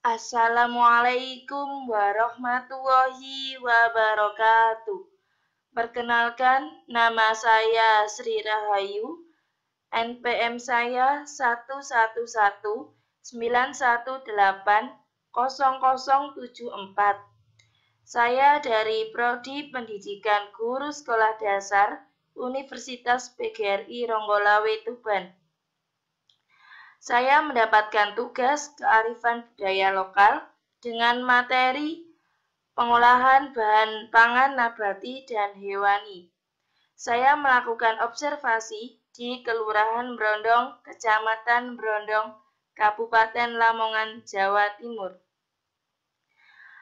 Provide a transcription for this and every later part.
Assalamualaikum warahmatullahi wabarakatuh. Perkenalkan, nama saya Sri Rahayu. NPM saya 11191180074. Saya dari Prodi Pendidikan Guru Sekolah Dasar Universitas PGRI Ronggolawe Tuban. Saya mendapatkan tugas kearifan budaya lokal dengan materi pengolahan bahan pangan nabati dan hewani. Saya melakukan observasi di Kelurahan Brondong, Kecamatan Brondong, Kabupaten Lamongan, Jawa Timur.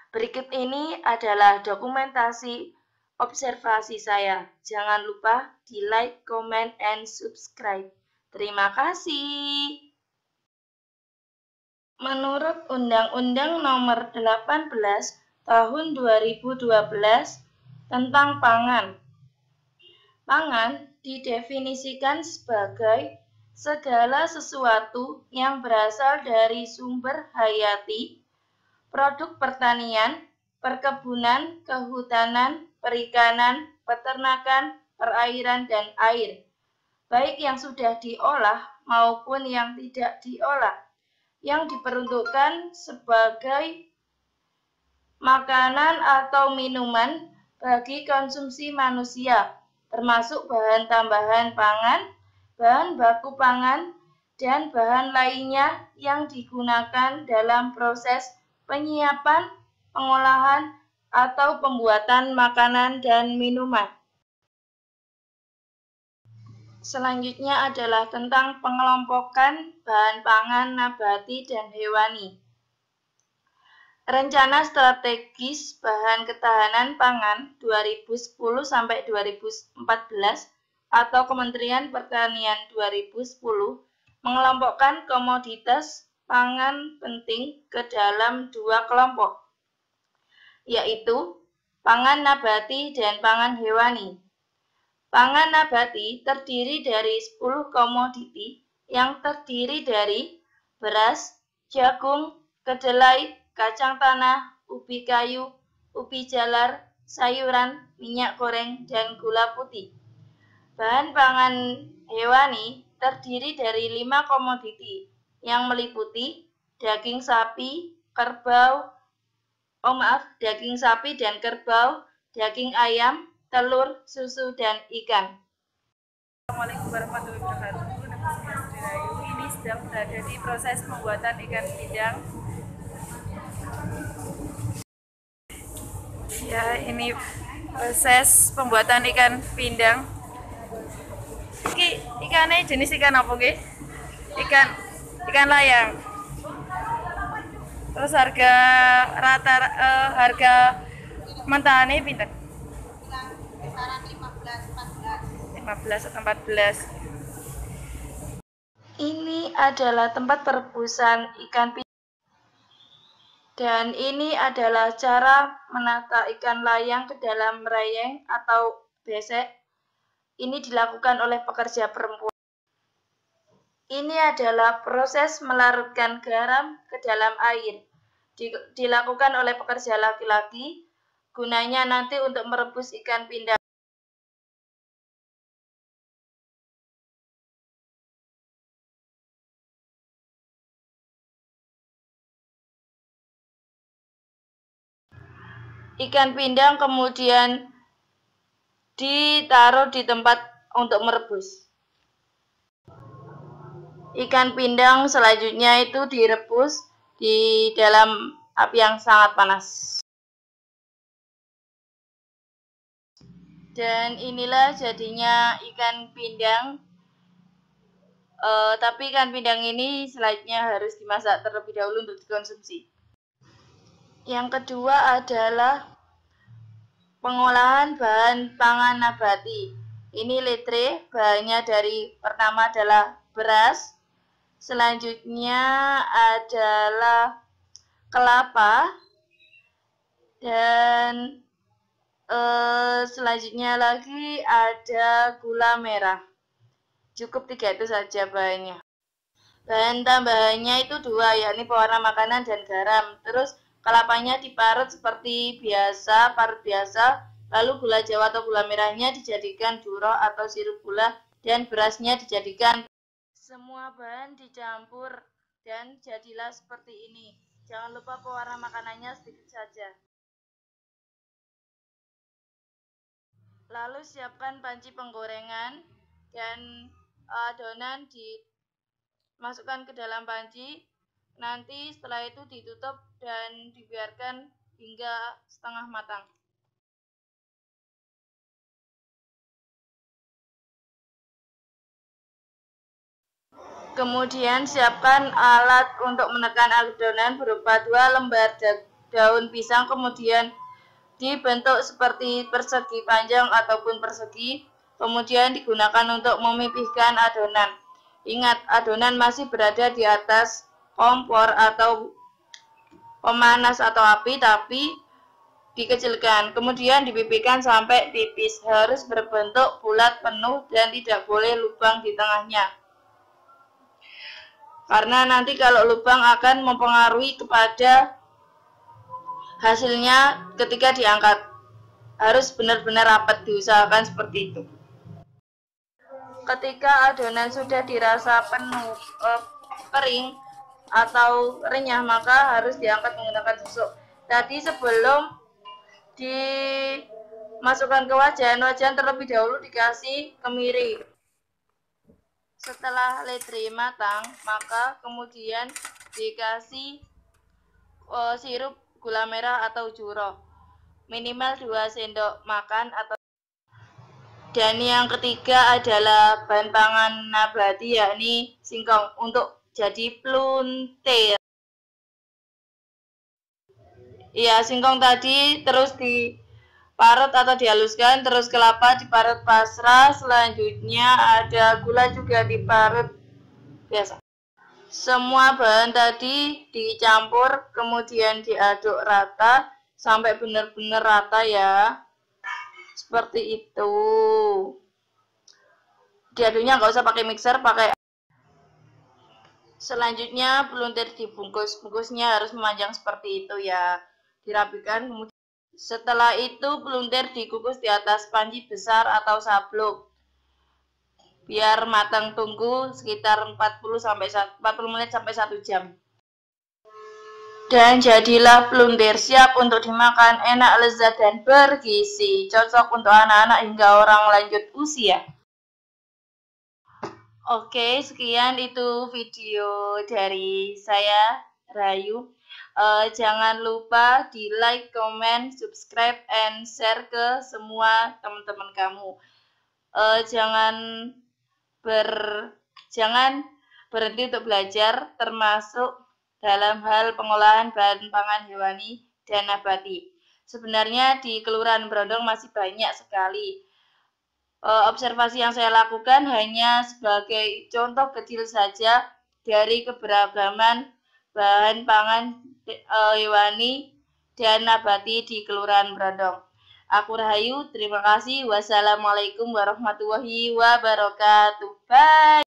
Berikut ini adalah dokumentasi observasi saya. Jangan lupa di like, comment, and subscribe. Terima kasih. Menurut Undang-Undang Nomor 18 Tahun 2012 tentang pangan. Pangan didefinisikan sebagai segala sesuatu yang berasal dari sumber hayati, produk pertanian, perkebunan, kehutanan, perikanan, peternakan, perairan, dan air, baik yang sudah diolah maupun yang tidak diolah, yang diperuntukkan sebagai makanan atau minuman bagi konsumsi manusia, termasuk bahan tambahan pangan, bahan baku pangan, dan bahan lainnya yang digunakan dalam proses penyiapan, pengolahan, atau pembuatan makanan dan minuman. Selanjutnya adalah tentang pengelompokan bahan pangan nabati dan hewani. Rencana Strategis Bahan Ketahanan Pangan 2010-2014 atau Kementerian Pertanian 2010 mengelompokkan komoditas pangan penting ke dalam dua kelompok, yaitu pangan nabati dan pangan hewani. Pangan nabati terdiri dari 10 komoditi yang terdiri dari beras, jagung, kedelai, kacang tanah, ubi kayu, ubi jalar, sayuran, minyak goreng, dan gula putih. Bahan pangan hewani terdiri dari 5 komoditi yang meliputi daging sapi, daging sapi dan kerbau, daging ayam, telur, susu, dan ikan. Assalamualaikum warahmatullahi wabarakatuh. Nama saya Sri Rahayu. Ini sedang berada di proses pembuatan ikan pindang. Ya, ini proses pembuatan ikan pindang. Ikannya jenis ikan apa nggih? Ikan layang. Terus harga mentahane pinten? 15 atau 14. Ini adalah tempat perebusan ikan pindang. Dan ini adalah cara menata ikan layang ke dalam rayeng atau besek. Ini dilakukan oleh pekerja perempuan. Ini adalah proses melarutkan garam ke dalam air. Dilakukan oleh pekerja laki-laki, gunanya nanti untuk merebus ikan pindang. Ikan pindang kemudian ditaruh di tempat untuk merebus. Ikan pindang selanjutnya itu direbus di dalam api yang sangat panas. Dan inilah jadinya ikan pindang. Tapi ikan pindang ini selanjutnya harus dimasak terlebih dahulu untuk dikonsumsi. Yang kedua adalah pengolahan bahan pangan nabati. Ini letre, bahannya dari pertama adalah beras, selanjutnya adalah kelapa, dan selanjutnya lagi ada gula merah. Cukup 3 itu saja bahannya. Bahan tambahannya itu 2, yakni pewarna makanan dan garam. Terus kelapanya diparut seperti biasa, parut biasa. Lalu gula jawa atau gula merahnya dijadikan duro atau sirup gula, dan berasnya dijadikan. Semua bahan dicampur dan jadilah seperti ini. Jangan lupa pewarna makanannya sedikit saja. Lalu siapkan panci penggorengan dan adonan dimasukkan ke dalam panci. Nanti setelah itu ditutup dan dibiarkan hingga setengah matang. Kemudian siapkan alat untuk menekan adonan berupa 2 lembar daun pisang, kemudian dibentuk seperti persegi panjang ataupun persegi, kemudian digunakan untuk memipihkan adonan. Ingat, adonan masih berada di atas kompor atau pemanas atau api, tapi dikecilkan. Kemudian dipipihkan sampai tipis, harus berbentuk bulat penuh dan tidak boleh lubang di tengahnya. Karena nanti kalau lubang akan mempengaruhi kepada hasilnya ketika diangkat. Harus benar-benar rapat, diusahakan seperti itu. Ketika adonan sudah dirasa penuh kering atau renyah, maka harus diangkat menggunakan tusuk. Tadi sebelum dimasukkan ke wajan terlebih dahulu dikasih kemiri. Setelah ledre matang, maka kemudian dikasih sirup gula merah atau juro, minimal 2 sendok makan atau. Dan yang ketiga adalah bahan pangan nabati, yakni singkong untuk jadi pluntir. Ya, singkong tadi terus diparut atau dihaluskan, terus kelapa diparut pasrah, selanjutnya ada gula juga diparut biasa. Semua bahan tadi dicampur, kemudian diaduk rata sampai benar-benar rata ya. Seperti itu. Diaduknya nggak usah pakai mixer, pakai. Selanjutnya peluntir dibungkus. Bungkusnya harus memanjang seperti itu ya. Dirapikan. Setelah itu peluntir dikukus di atas panci besar atau sabluk. Biar matang, tunggu sekitar 40 menit sampai 1 jam. Dan jadilah peluntir, siap untuk dimakan, enak, lezat, dan bergizi. Cocok untuk anak-anak hingga orang lanjut usia. Oke, sekian itu video dari saya, Rayu. Jangan lupa di like, comment, subscribe, and share ke semua teman-teman kamu. Jangan berhenti untuk belajar, termasuk dalam hal pengolahan bahan pangan hewani dan nabati. Sebenarnya di Kelurahan Brondong masih banyak sekali. Observasi yang saya lakukan hanya sebagai contoh kecil saja dari keberagaman bahan pangan hewani dan nabati di Kelurahan Brondong. Aku Rahayu, terima kasih. Wassalamualaikum warahmatullahi wabarakatuh. Bye.